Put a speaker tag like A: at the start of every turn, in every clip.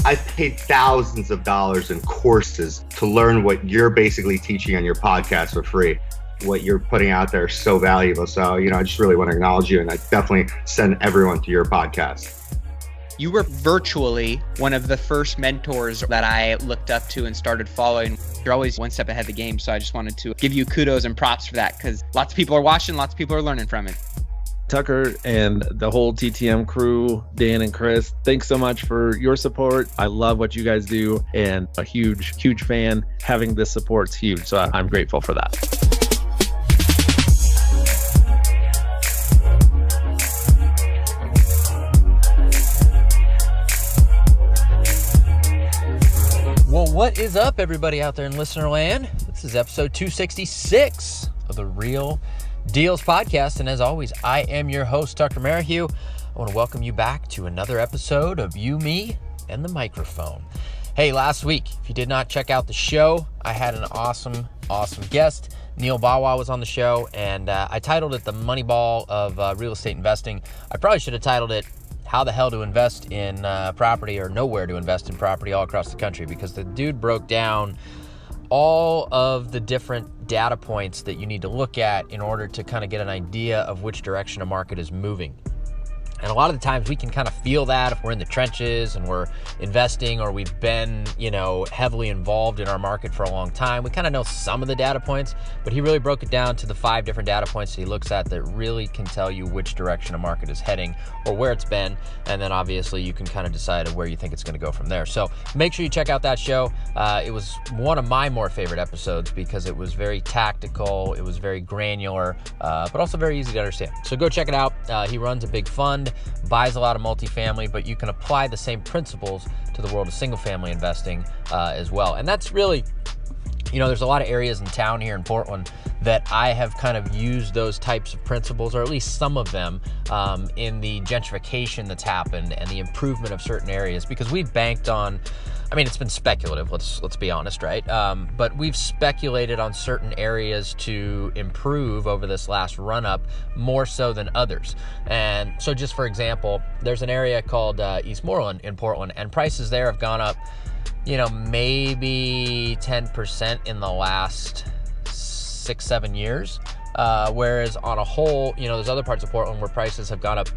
A: I've paid thousands of dollars in courses to learn what you're basically teaching on your podcast for free. What you're putting out there is so valuable. So, I just really want to acknowledge you, and I definitely send everyone to your podcast.
B: You were virtually one of the first mentors that I looked up to and started following. You're always one step ahead of the game. So I just wanted to give you kudos and props for that, because lots of people are watching, lots of people are learning from it.
C: Tucker and the whole TTM crew, Dan and Chris, thanks so much for your support. I love what you guys do, and a huge, huge fan. Having this support's huge. So I'm grateful for that.
D: Well, what is up, everybody out there in listener land? This is episode 266 of the Real Dealz podcast. And as always, I am your host, Tucker Merrihew. I want to welcome you back to another episode of You, Me, and the Microphone. Hey, last week, if you did not check out the show, I had an awesome guest. Neil Bawa was on the show, and I titled it The Moneyball of Real Estate Investing. I probably should have titled it How the Hell to Invest in Property, or Nowhere to Invest in Property all across the country, because the dude broke down all of the different data points that you need to look at in order to kind of get an idea of which direction a market is moving. And a lot of the times we can kind of feel that if we're in the trenches and we're investing, or we've been, heavily involved in our market for a long time. We kind of know some of the data points, but he really broke it down to the 5 different data points that he looks at that really can tell you which direction a market is heading or where it's been. And then obviously you can kind of decide where you think it's going to go from there. So make sure you check out that show. It was one of my more favorite episodes because it was very tactical. It was very granular, but also very easy to understand. So go check it out. He runs a big fund, buys a lot of multifamily, but you can apply the same principles to the world of single family investing as well. And that's really, there's a lot of areas in town here in Portland that I have kind of used those types of principles, or at least some of them, in the gentrification that's happened and the improvement of certain areas, because we've banked on, it's been speculative, let's be honest, right? But we've speculated on certain areas to improve over this last run-up more so than others. And so just for example, there's an area called Eastmoreland in Portland, and prices there have gone up, maybe 10% in the last 6-7 years. Whereas on a whole, there's other parts of Portland where prices have gone up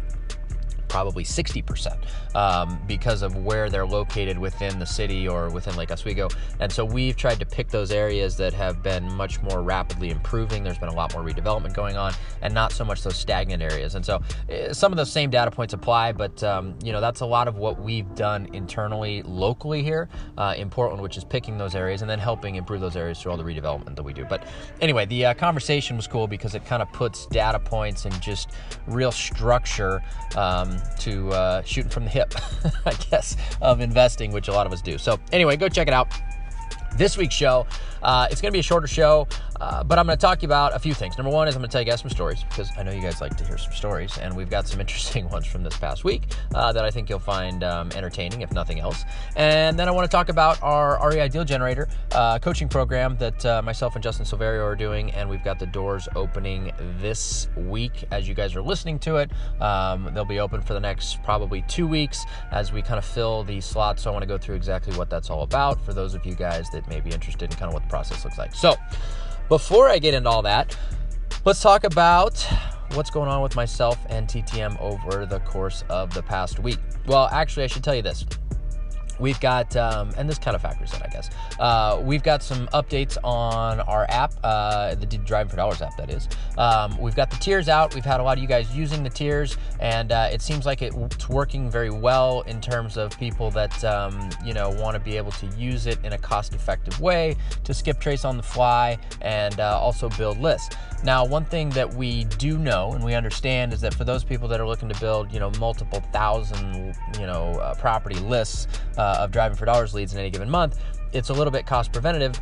D: probably 60% because of where they're located within the city or within Lake Oswego. And so we've tried to pick those areas that have been much more rapidly improving. There's been a lot more redevelopment going on, and not so much those stagnant areas. And so some of those same data points apply, but that's a lot of what we've done internally, locally here in Portland, which is picking those areas and then helping improve those areas through all the redevelopment that we do. But anyway, the conversation was cool because it kind of puts data points and just real structure to shooting from the hip, I guess, of investing, which a lot of us do. So anyway, go check it out. This week's show, it's going to be a shorter show, but I'm going to talk to you about a few things. Number one is I'm going to tell you guys some stories, because I know you guys like to hear some stories, and we've got some interesting ones from this past week that I think you'll find entertaining, if nothing else. And then I want to talk about our REI Deal Generator coaching program that myself and Justin Silverio are doing, and we've got the doors opening this week as you guys are listening to it. They'll be open for the next probably 2 weeks as we kind of fill the slots. So I want to go through exactly what that's all about for those of you guys that may be interested in kind of what the process looks like. So before I get into all that, let's talk about what's going on with myself and TTM over the course of the past week. Well, actually, I should tell you this. We've got, and this kind of factors in, I guess. We've got some updates on our app, the Driving for Dollars app, that is. We've got the tiers out. We've had a lot of you guys using the tiers, and it seems like it's working very well in terms of people that, want to be able to use it in a cost-effective way to skip trace on the fly and also build lists. Now, one thing that we do know and we understand is that for those people that are looking to build, multiple thousand, property lists of Driving for Dollars leads in any given month, it's a little bit cost preventative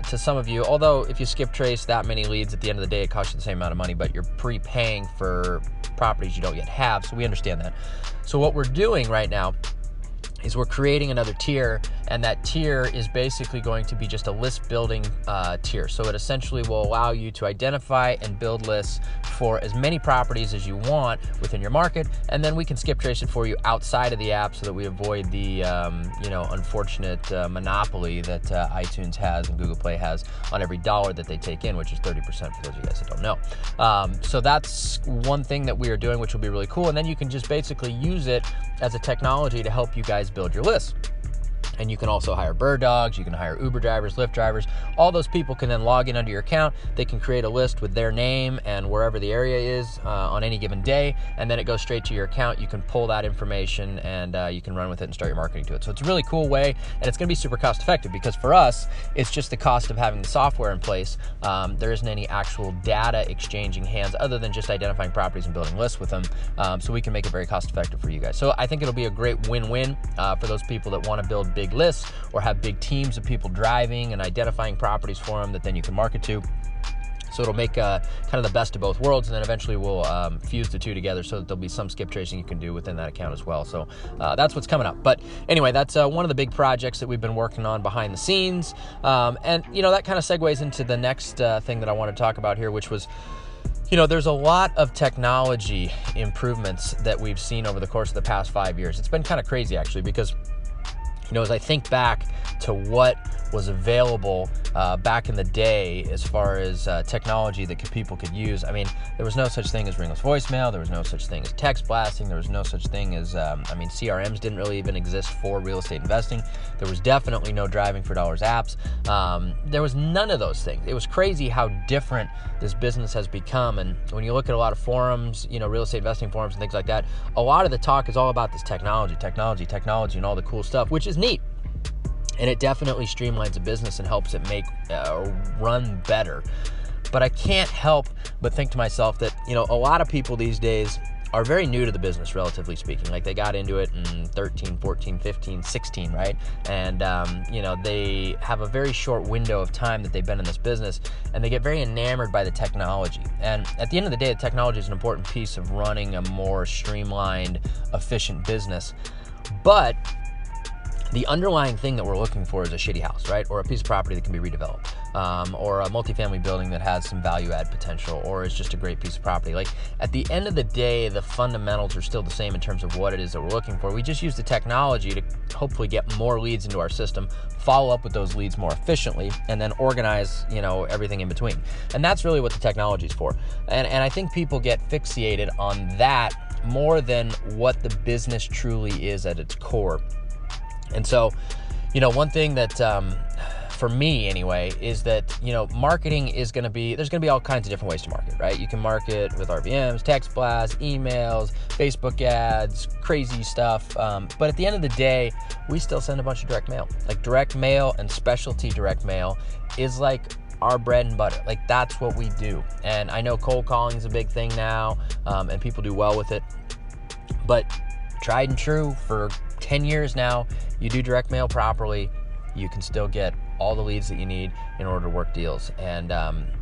D: to some of you. Although if you skip trace that many leads, at the end of the day, it costs you the same amount of money, but you're prepaying for properties you don't yet have. So we understand that. So what we're doing right now is we're creating another tier, and that tier is basically going to be just a list building tier. So it essentially will allow you to identify and build lists for as many properties as you want within your market, and then we can skip trace it for you outside of the app so that we avoid the unfortunate monopoly that iTunes has and Google Play has on every dollar that they take in, which is 30% for those of you guys that don't know. So that's one thing that we are doing, which will be really cool. And then you can just basically use it as a technology to help you guys build your list. And you can also hire bird dogs, you can hire Uber drivers, Lyft drivers. All those people can then log in under your account. They can create a list with their name and wherever the area is on any given day, and then it goes straight to your account. You can pull that information and you can run with it and start your marketing to it. So it's a really cool way, and it's gonna be super cost effective, because for us, it's just the cost of having the software in place. There isn't any actual data exchanging hands other than just identifying properties and building lists with them. So we can make it very cost effective for you guys. So I think it'll be a great win-win for those people that wanna build big lists or have big teams of people driving and identifying properties for them that then you can market to. So it'll make kind of the best of both worlds, and then eventually we'll fuse the two together so that there'll be some skip tracing you can do within that account as well. So that's what's coming up. But anyway, that's one of the big projects that we've been working on behind the scenes. And, that kind of segues into the next thing that I want to talk about here, which was, there's a lot of technology improvements that we've seen over the course of the past 5 years. It's been kind of crazy, actually, because as I think back to what was available back in the day as far as technology that people could use, there was no such thing as ringless voicemail. There was no such thing as text blasting. There was no such thing as, CRMs didn't really even exist for real estate investing. There was definitely no driving for dollars apps. There was none of those things. It was crazy how different this business has become. And when you look at a lot of forums, real estate investing forums and things like that, a lot of the talk is all about this technology, and all the cool stuff, which is neat. And it definitely streamlines a business and helps it make run better. But I can't help but think to myself that, a lot of people these days are very new to the business, relatively speaking. Like, they got into it in 13, 14, 15, 16, right? And, they have a very short window of time that they've been in this business, and they get very enamored by the technology. And at the end of the day, the technology is an important piece of running a more streamlined, efficient business. But the underlying thing that we're looking for is a shitty house, right? Or a piece of property that can be redeveloped, or a multifamily building that has some value add potential, or is just a great piece of property. Like, at the end of the day, the fundamentals are still the same in terms of what it is that we're looking for. We just use the technology to hopefully get more leads into our system, follow up with those leads more efficiently, and then organize, everything in between. And that's really what the technology is for. And I think people get fixated on that more than what the business truly is at its core. And so, one thing that, for me anyway, is that, marketing is going to be, there's going to be all kinds of different ways to market, right? You can market with RVMs, text blasts, emails, Facebook ads, crazy stuff. But at the end of the day, we still send a bunch of direct mail. Like, direct mail and specialty direct mail is like our bread and butter. Like, that's what we do. And I know cold calling is a big thing now, and people do well with it. But tried and true for 10 years now, you do direct mail properly, you can still get all the leads that you need in order to work deals. And,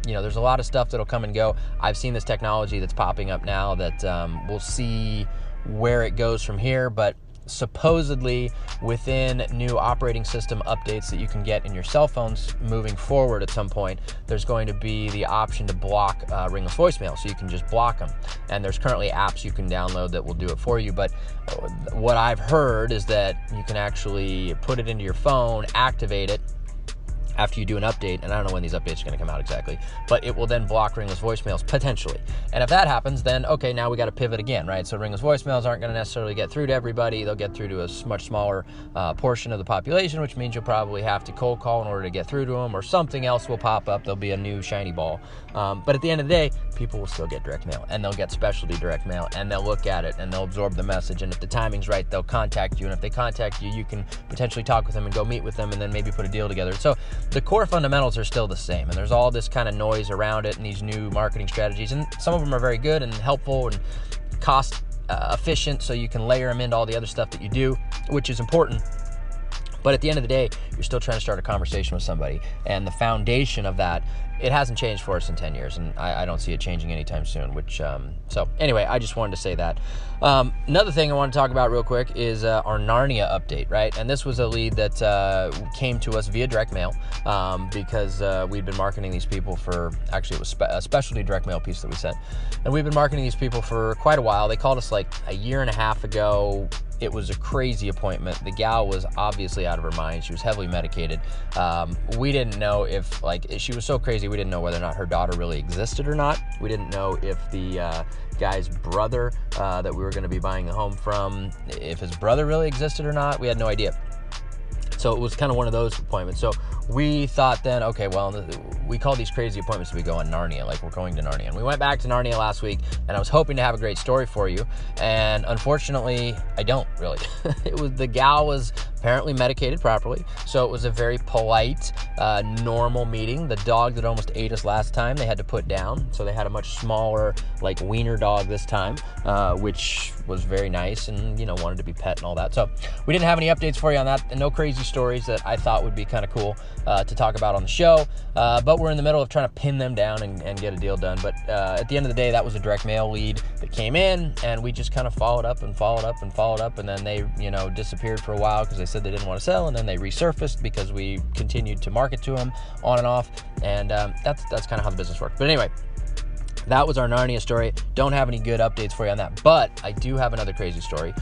D: there's a lot of stuff that'll come and go. I've seen this technology that's popping up now that we'll see where it goes from here, but supposedly within new operating system updates that you can get in your cell phones moving forward at some point, there's going to be the option to block ringless voicemail, so you can just block them. And there's currently apps you can download that will do it for you, but what I've heard is that you can actually put it into your phone, activate it after you do an update, and I don't know when these updates are going to come out exactly, but it will then block ringless voicemails potentially. And if that happens, then okay, now we got to pivot again, right? So ringless voicemails aren't going to necessarily get through to everybody. They'll get through to a much smaller portion of the population, which means you'll probably have to cold call in order to get through to them, or something else will pop up. There'll be a new shiny ball. But at the end of the day, people will still get direct mail, and they'll get specialty direct mail, and they'll look at it, and they'll absorb the message, and if the timing's right, they'll contact you, and if they contact you, you can potentially talk with them and go meet with them, and then maybe put a deal together. So the core fundamentals are still the same, and there's all this kind of noise around it and these new marketing strategies, and some of them are very good and helpful and cost efficient, so you can layer them into all the other stuff that you do, which is important. But at the end of the day, you're still trying to start a conversation with somebody, and the foundation of that it hasn't changed for us in 10 years, and I don't see it changing anytime soon, which, so anyway, I just wanted to say that. Another thing I want to talk about real quick is our Narnia update, right? And this was a lead that came to us via direct mail, because we'd been marketing these people for, actually it was a specialty direct mail piece that we sent, and we've been marketing these people for quite a while. They called us like a year and a half ago. It was a crazy appointment. The gal was obviously out of her mind. She was heavily medicated. We didn't know if, like, she was so crazy, we didn't know whether or not her daughter really existed or not. We didn't know if the guy's brother that we were going to be buying the home from, if his brother really existed or not. We had no idea. So it was kind of one of those appointments. So we thought then, okay, well, we call these crazy appointments, we go on Narnia, like we're going to Narnia. And we went back to Narnia last week, and I was hoping to have a great story for you. And unfortunately, I don't really. The gal was apparently medicated properly. So it was a very polite, normal meeting. The dog that almost ate us last time, they had to put down. So they had a much smaller, like, wiener dog this time, which was very nice and, wanted to be pet and all that. So we didn't have any updates for you on that, and no crazy stories that I thought would be kind of cool to talk about on the show. But we're in the middle of trying to pin them down and get a deal done. But at the end of the day, that was a direct mail lead that came in, and we just kind of followed up, and then they, disappeared for a while because they said they didn't want to sell, and then they resurfaced because we continued to market to them on and off, and that's kind of how the business worked. But anyway, that was our Narnia story. Don't have any good updates for you on that, but I do have another crazy story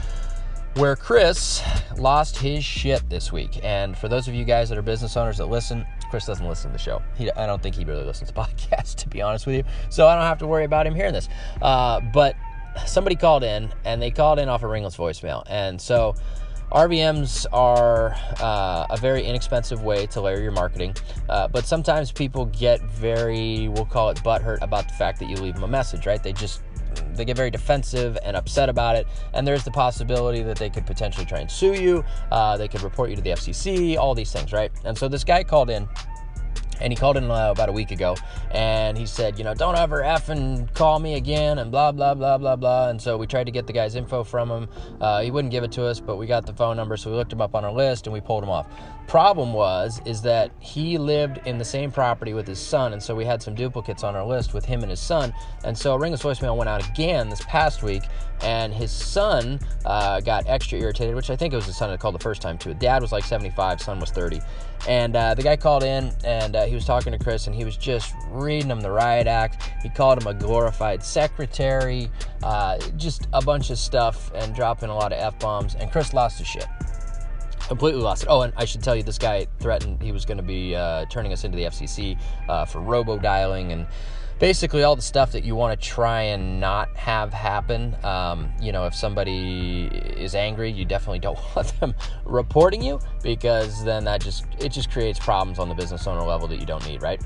D: where Chris lost his shit this week. And for those of you guys that are business owners that listen, Chris doesn't listen to the show. I don't think he really listens to podcasts, to be honest with you. So I don't have to worry about him hearing this. But somebody called in, and they called in off of Ringlet's voicemail. And so RVMs are a very inexpensive way to layer your marketing, but sometimes people get very, we'll call it butthurt about the fact that you leave them a message, right? They get very defensive and upset about it, and there's the possibility that they could potentially try and sue you. They could report you to the FCC, all these things, right? And so this guy called in, and he called in about a week ago, and he said, don't ever effing call me again, and blah, blah, blah, blah, blah. And so we tried to get the guy's info from him. He wouldn't give it to us, but we got the phone number, so we looked him up on our list, and we pulled him off. Problem is that he lived in the same property with his son, and so we had some duplicates on our list with him and his son. And so Ringlet's voicemail went out again this past week, and his son got extra irritated, which I think it was his son that called the first time too. Dad was like 75, son was 30. And the guy called in, and he was talking to Chris, and he was just reading him the riot act. He called him a glorified secretary, just a bunch of stuff, and dropping a lot of F-bombs, and Chris lost his shit. Completely lost it. Oh, and I should tell you, this guy threatened he was going to be turning us into the FCC for robo-dialing and basically all the stuff that you want to try and not have happen. If somebody is angry, you definitely don't want them reporting you, because then it just creates problems on the business owner level that you don't need, right?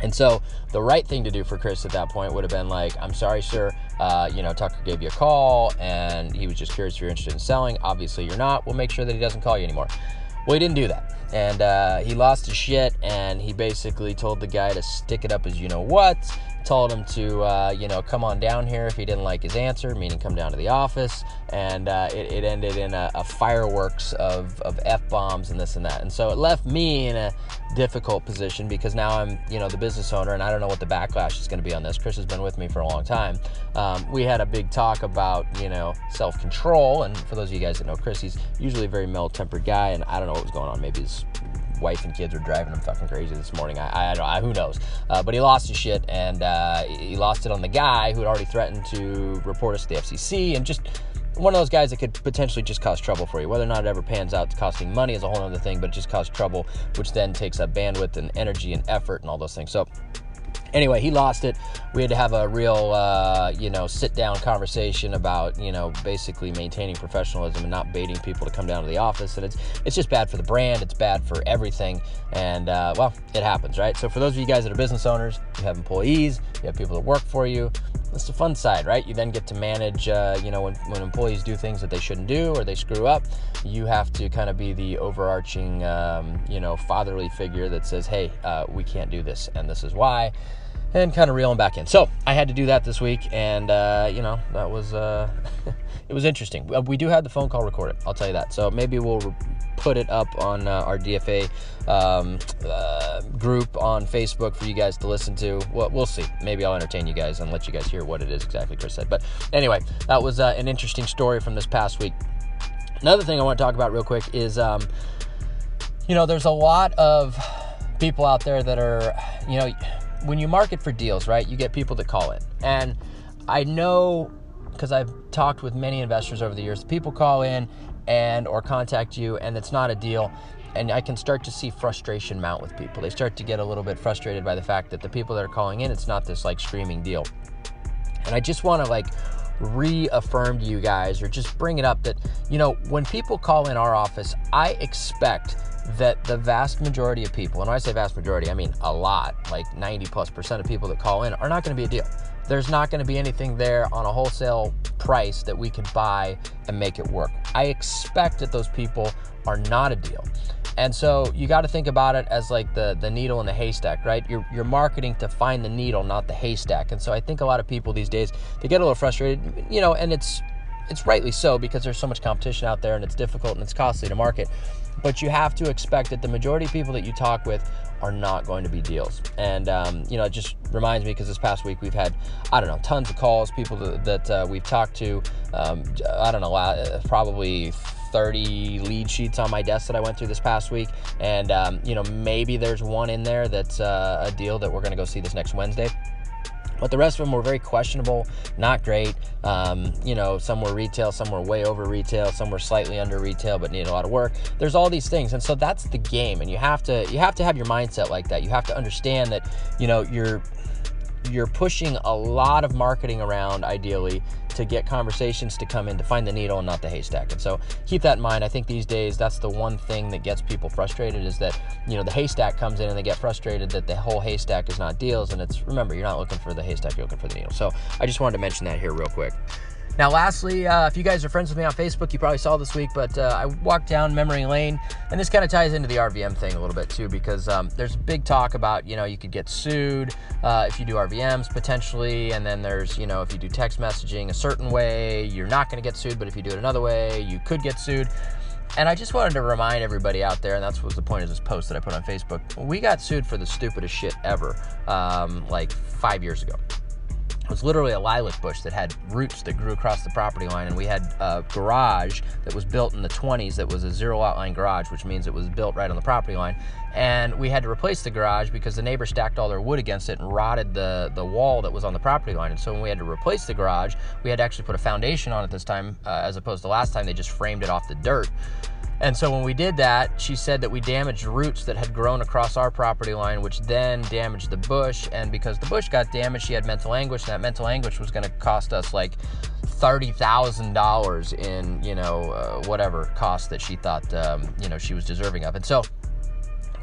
D: And so the right thing to do for Chris at that point would have been like, I'm sorry, sir. Tucker gave you a call, and he was just curious if you're interested in selling. Obviously you're not. We'll make sure that he doesn't call you anymore. Well, he didn't do that. And he lost his shit, and he basically told the guy to stick it up as you-know-what, told him to, come on down here if he didn't like his answer, meaning come down to the office, and it ended in a fireworks of F-bombs and this and that. And so it left me in a difficult position, because now I'm, the business owner, and I don't know what the backlash is going to be on this. Chris has been with me for a long time. We had a big talk about, self-control, and for those of you guys that know Chris, he's usually a very mild-tempered guy, and I don't know what was going on. Maybe his wife and kids were driving him fucking crazy this morning. I don't know, who knows? But he lost his shit, and he lost it on the guy who had already threatened to report us to the FCC, and just one of those guys that could potentially just cause trouble for you. Whether or not it ever pans out to costing money is a whole other thing, but it just caused trouble, which then takes up bandwidth and energy and effort and all those things. So anyway, he lost it. We had to have a real, sit-down conversation about, basically maintaining professionalism and not baiting people to come down to the office. And it's just bad for the brand. It's bad for everything. And, it happens, right? So for those of you guys that are business owners, you have employees, you have people that work for you. That's the fun side, right? You then get to manage, when employees do things that they shouldn't do or they screw up, you have to kind of be the overarching, fatherly figure that says, hey, we can't do this, and this is why. and kind of reel them back in. So I had to do that this week, and that was it was interesting. We do have the phone call recorded, I'll tell you that. So maybe we'll put it up on our DFA group on Facebook for you guys to listen to. Well, we'll see. Maybe I'll entertain you guys and let you guys hear what it is exactly Chris said. But anyway, that was an interesting story from this past week. Another thing I want to talk about real quick is, there's a lot of people out there that are, when you market for deals, right, you get people that call in. And I know, because I've talked with many investors over the years, people call in or contact you and it's not a deal. And I can start to see frustration mount with people. They start to get a little bit frustrated by the fact that the people that are calling in, it's not this like screaming deal. And I just want to reaffirm to you guys, or just bring it up, that, when people call in our office, I expect that the vast majority of people, and when I say vast majority, I mean a lot, like 90+% of people that call in are not going to be a deal. There's not going to be anything there on a wholesale price that we could buy and make it work. I expect that those people are not a deal. And so you got to think about it as like the needle in the haystack, right? You're marketing to find the needle, not the haystack. And so I think a lot of people these days, they get a little frustrated, and it's rightly so, because there's so much competition out there and it's difficult and it's costly to market. But you have to expect that the majority of people that you talk with are not going to be deals. And, it just reminds me, because this past week we've had, tons of calls, people that we've talked to, probably 30 lead sheets on my desk that I went through this past week. And, maybe there's one in there that's a deal that we're going to go see this next Wednesday. But the rest of them were very questionable, not great. Some were retail, some were way over retail, some were slightly under retail, but need a lot of work. There's all these things. And so that's the game. And you have to have your mindset like that. You have to understand that, you're pushing a lot of marketing around, ideally, to get conversations to come in, to find the needle and not the haystack. And so keep that in mind. I think these days that's the one thing that gets people frustrated, is that, the haystack comes in and they get frustrated that the whole haystack is not deals. And remember, you're not looking for the haystack, you're looking for the needle. So I just wanted to mention that here real quick. Now, lastly, if you guys are friends with me on Facebook, you probably saw this week, but I walked down memory lane, and this kind of ties into the RVM thing a little bit too, because there's big talk about, you could get sued if you do RVMs potentially, and then there's, if you do text messaging a certain way, you're not going to get sued, but if you do it another way, you could get sued. And I just wanted to remind everybody out there, and that's what was the point of this post that I put on Facebook. We got sued for the stupidest shit ever, like 5 years ago. It was literally a lilac bush that had roots that grew across the property line, and we had a garage that was built in the 20s that was a zero lot line garage, which means it was built right on the property line. And we had to replace the garage because the neighbor stacked all their wood against it and rotted the wall that was on the property line. And so when we had to replace the garage, we had to actually put a foundation on it this time, as opposed to last time they just framed it off the dirt. And so when we did that, she said that we damaged roots that had grown across our property line, which then damaged the bush. And because the bush got damaged, she had mental anguish, and that mental anguish was going to cost us like $30,000 in, whatever cost that she thought, she was deserving of. And so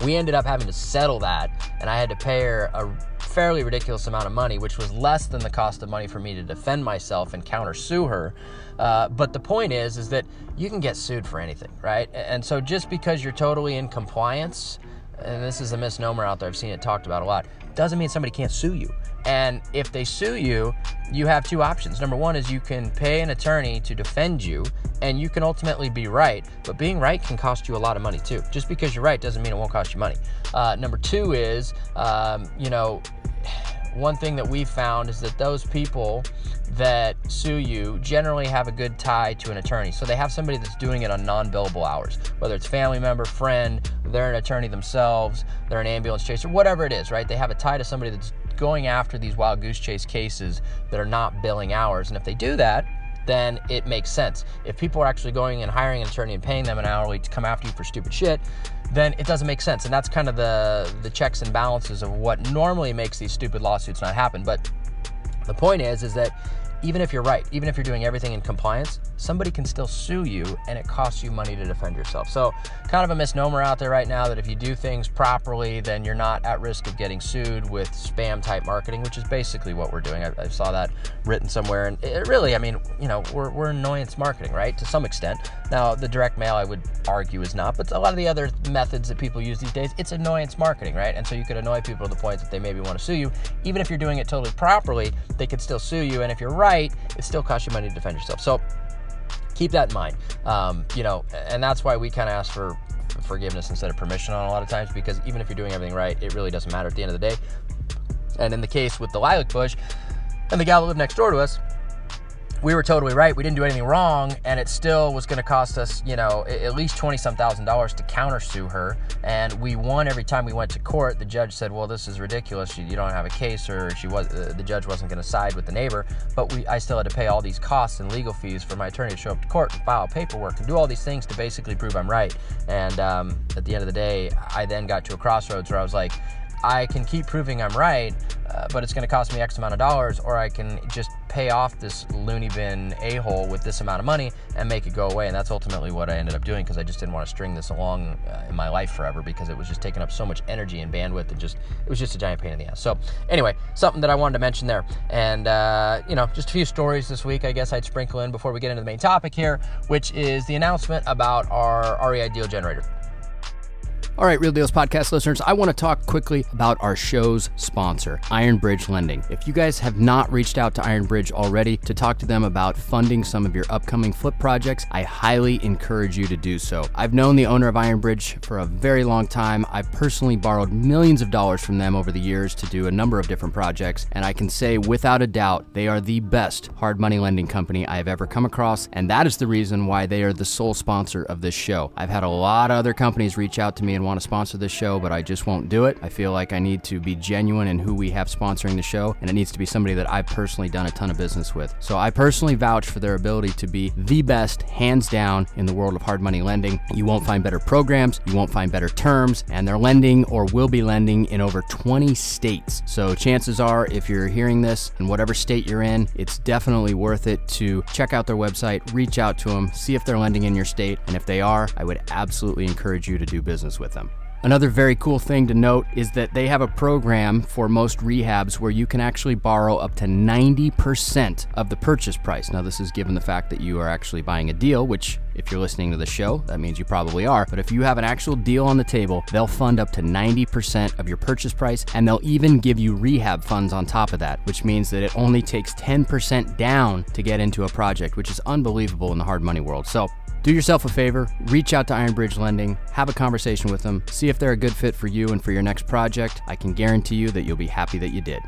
D: we ended up having to settle that, and I had to pay her a fairly ridiculous amount of money, which was less than the cost of money for me to defend myself and countersue her. But the point is that you can get sued for anything, right? And so just because you're totally in compliance, and this is a misnomer out there, I've seen it talked about a lot, doesn't mean somebody can't sue you. And if they sue you, you have two options. Number one is you can pay an attorney to defend you, and you can ultimately be right. But being right can cost you a lot of money too. Just because you're right doesn't mean it won't cost you money. Number two is, one thing that we've found is that those people that sue you generally have a good tie to an attorney. So they have somebody that's doing it on non-billable hours, whether it's family member, friend, they're an attorney themselves, they're an ambulance chaser, whatever it is, right? They have a tie to somebody that's going after these wild goose chase cases that are not billing hours. And if they do that, then it makes sense. If people are actually going and hiring an attorney and paying them an hourly to come after you for stupid shit, then it doesn't make sense. And that's kind of the checks and balances of what normally makes these stupid lawsuits not happen. But the point is that even if you're right, even if you're doing everything in compliance, somebody can still sue you and it costs you money to defend yourself. So kind of a misnomer out there right now that if you do things properly, then you're not at risk of getting sued with spam type marketing, which is basically what we're doing. I saw that written somewhere, and it really, I mean, you know, we're annoyance marketing, right? To some extent. Now, the direct mail, I would argue, is not, but a lot of the other methods that people use these days, it's annoyance marketing, right? And so you could annoy people to the point that they maybe want to sue you. Even if you're doing it totally properly, they could still sue you, and if you're right, it still costs you money to defend yourself. So keep that in mind, you know, and that's why we kind of ask for forgiveness instead of permission on a lot of times, because even if you're doing everything right, it really doesn't matter at the end of the day. And in the case with the lilac bush and the gal that lived next door to us, we were totally right. We didn't do anything wrong, and it still was going to cost us, you know, at least $20-some thousand to countersue her. And we won every time we went to court. The judge said, "Well, this is ridiculous. You don't have a case," or the judge wasn't going to side with the neighbor. But I still had to pay all these costs and legal fees for my attorney to show up to court and file paperwork and do all these things to basically prove I'm right. And at the end of the day, I then got to a crossroads where I was like, I can keep proving I'm right, but it's going to cost me X amount of dollars, or I can just pay off this loony bin a-hole with this amount of money and make it go away. And that's ultimately what I ended up doing, because I just didn't want to string this along in my life forever, because it was just taking up so much energy and bandwidth, and it was just a giant pain in the ass. So anyway, something that I wanted to mention there. And, you know, just a few stories this week, I guess I'd sprinkle in before we get into the main topic here, which is the announcement about our REI deal generator.
E: All right, Real Dealz podcast listeners, I want to talk quickly about our show's sponsor, Iron Bridge Lending. If you guys have not reached out to Iron Bridge already to talk to them about funding some of your upcoming flip projects, I highly encourage you to do so. I've known the owner of Iron Bridge for a very long time. I've personally borrowed millions of dollars from them over the years to do a number of different projects, and I can say without a doubt, they are the best hard money lending company I have ever come across, and that is the reason why they are the sole sponsor of this show. I've had a lot of other companies reach out to me and want to sponsor this show, but I just won't do it. I feel like I need to be genuine in who we have sponsoring the show, and it needs to be somebody that I've personally done a ton of business with. So I personally vouch for their ability to be the best, hands down, in the world of hard money lending. You won't find better programs, you won't find better terms, and they're lending or will be lending in over 20 states. So chances are, if you're hearing this in whatever state you're in, it's definitely worth it to check out their website, reach out to them, see if they're lending in your state, and if they are, I would absolutely encourage you to do business with them. Another very cool thing to note is that they have a program for most rehabs where you can actually borrow up to 90% of the purchase price. Now, this is given the fact that you are actually buying a deal, which if you're listening to the show, that means you probably are. But if you have an actual deal on the table, they'll fund up to 90% of your purchase price, and they'll even give you rehab funds on top of that, which means that it only takes 10% down to get into a project, which is unbelievable in the hard money world. So do yourself a favor, reach out to Iron Bridge Lending, have a conversation with them, see if they're a good fit for you and for your next project. I can guarantee you that you'll be happy that you did.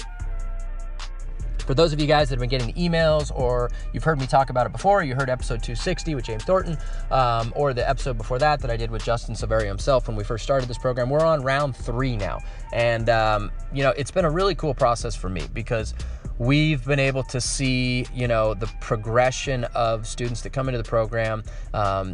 D: For those of you guys that have been getting the emails, or you've heard me talk about it before, you heard episode 260 with James Thornton, or the episode before that I did with Justin Saverio himself when we first started this program. We're on round 3 now. And, you know, it's been a really cool process for me, because we've been able to see, you know, the progression of students that come into the program,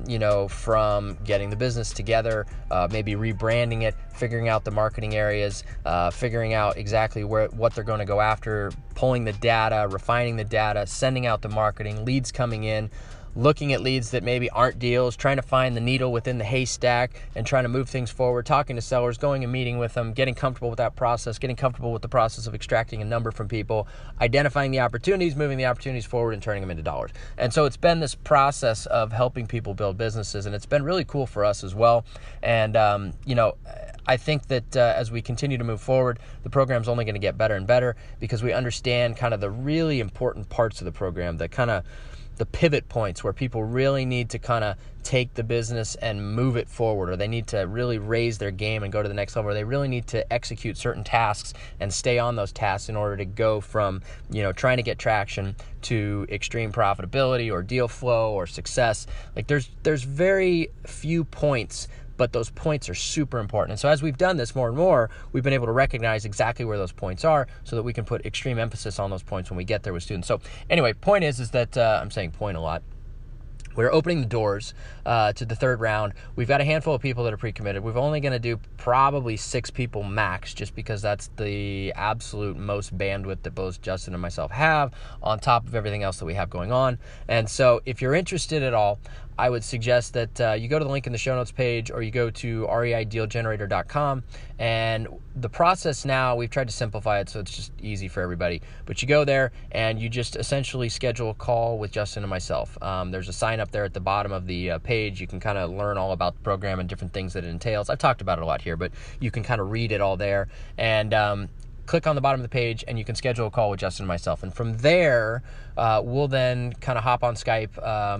D: you know, from getting the business together, maybe rebranding it, figuring out the marketing areas, figuring out exactly what they're going to go after, pulling the data, refining the data, sending out the marketing, leads coming in, looking at leads that maybe aren't deals, trying to find the needle within the haystack and trying to move things forward, talking to sellers, going and meeting with them, getting comfortable with that process, getting comfortable with the process of extracting a number from people, identifying the opportunities, moving the opportunities forward and turning them into dollars. And so it's been this process of helping people build businesses, and it's been really cool for us as well. And, you know, I think that as we continue to move forward, the program's only going to get better and better, because we understand kind of the really important parts of the program, the pivot points where people really need to kind of take the business and move it forward, or they need to really raise their game and go to the next level, or they really need to execute certain tasks and stay on those tasks in order to go from, you know, trying to get traction to extreme profitability or deal flow or success. Like there's very few points, but those points are super important. And so as we've done this more and more, we've been able to recognize exactly where those points are so that we can put extreme emphasis on those points when we get there with students. So anyway, point is that I'm saying point a lot. We're opening the doors to the third round. We've got a handful of people that are pre-committed. We're only going to do probably 6 people max, just because that's the absolute most bandwidth that both Justin and myself have, on top of everything else that we have going on. And so if you're interested at all, I would suggest that you go to the link in the show notes page, or you go to reidealgenerator.com. And the process now, we've tried to simplify it so it's just easy for everybody. But you go there and you just essentially schedule a call with Justin and myself. There's a sign up there at the bottom of the page. You can kind of learn all about the program and different things that it entails. I've talked about it a lot here, but you can kind of read it all there. And click on the bottom of the page and you can schedule a call with Justin and myself. And from there, we'll then kind of hop on Skype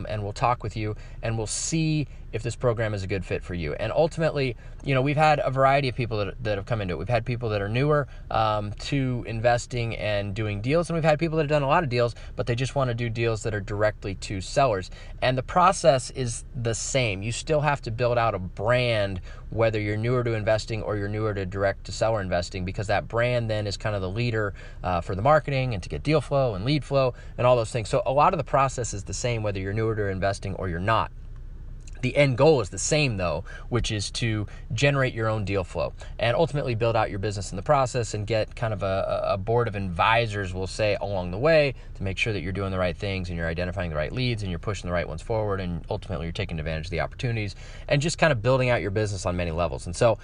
D: and we'll talk with you and we'll see if this program is a good fit for you. And ultimately, you know, we've had a variety of people that have come into it. We've had people that are newer to investing and doing deals, and we've had people that have done a lot of deals, but they just want to do deals that are directly to sellers. And the process is the same. You still have to build out a brand, whether you're newer to investing or you're newer to direct to seller investing, because that brand then is kind of the leader for the marketing and to get deal flow and lead flow and all those things. So a lot of the process is the same, whether you're newer to investing or you're not. The end goal is the same, though, which is to generate your own deal flow and ultimately build out your business in the process and get kind of a board of advisors, we'll say, along the way to make sure that you're doing the right things and you're identifying the right leads and you're pushing the right ones forward, and ultimately you're taking advantage of the opportunities and just kind of building out your business on many levels. And so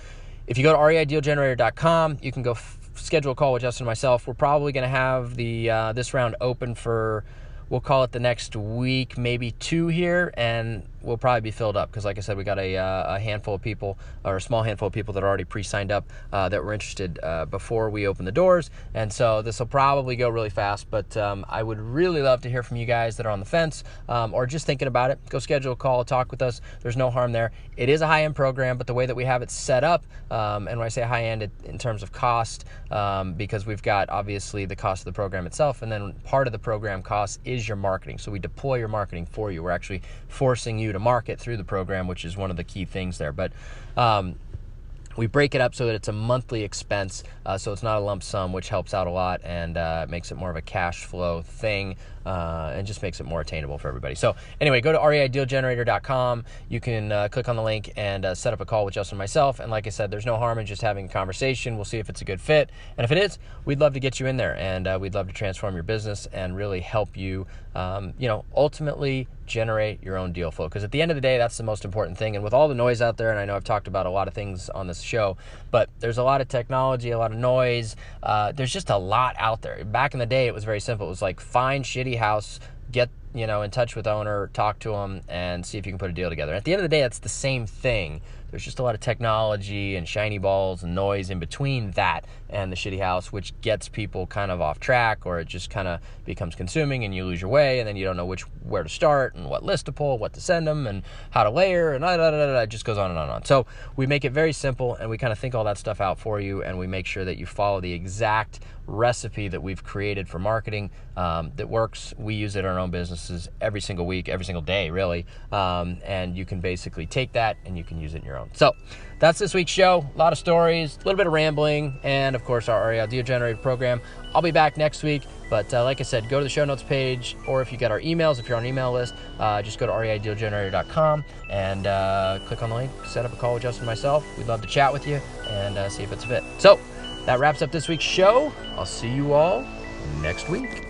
D: if you go to reidealgenerator.com, you can go schedule a call with Justin and myself. We're probably going to have the this round open for, we'll call it the next week, maybe 2 here, and we'll probably be filled up because, like I said, we got a handful of people, or a small handful of people that are already pre-signed up that were interested before we open the doors. And so this will probably go really fast, but I would really love to hear from you guys that are on the fence or just thinking about it. Go schedule a call, talk with us. There's no harm there. It is a high-end program, but the way that we have it set up, and when I say high-end in terms of cost, because we've got obviously the cost of the program itself, and then part of the program cost is your marketing. So we deploy your marketing for you. We're actually forcing you to market through the program, which is one of the key things there. But we break it up so that it's a monthly expense, so it's not a lump sum, which helps out a lot and makes it more of a cash flow thing and just makes it more attainable for everybody. So anyway, go to reidealgenerator.com. You can click on the link and set up a call with Justin and myself. And like I said, there's no harm in just having a conversation. We'll see if it's a good fit. And if it is, we'd love to get you in there, and we'd love to transform your business and really help you, ultimately generate your own deal flow. Because at the end of the day, that's the most important thing. And with all the noise out there, and I know I've talked about a lot of things on this show, but there's a lot of technology, a lot of noise. There's just a lot out there. Back in the day, it was very simple. It was like, find shitty house, get in touch with owner, talk to them, and see if you can put a deal together. At the end of the day, that's the same thing. There's just a lot of technology and shiny balls and noise in between that and the shitty house, which gets people kind of off track, or it just kind of becomes consuming and you lose your way, and then you don't know where to start and what list to pull, what to send them, and how to layer, and it just goes on and on and on. So we make it very simple, and we kind of think all that stuff out for you, and we make sure that you follow the exact recipe that we've created for marketing that works. We use it in our own businesses every single week, every single day, really, and you can basically take that and you can use it in your own. So that's this week's show. A lot of stories, a little bit of rambling, and of course our REI Deal Generator program. I'll be back next week, but like I said, go to the show notes page, or if you got our emails, if you're on an email list, just go to reidealgenerator.com and click on the link, set up a call with Justin and myself. We'd love to chat with you and see if it's a fit. So that wraps up this week's show. I'll see you all next week.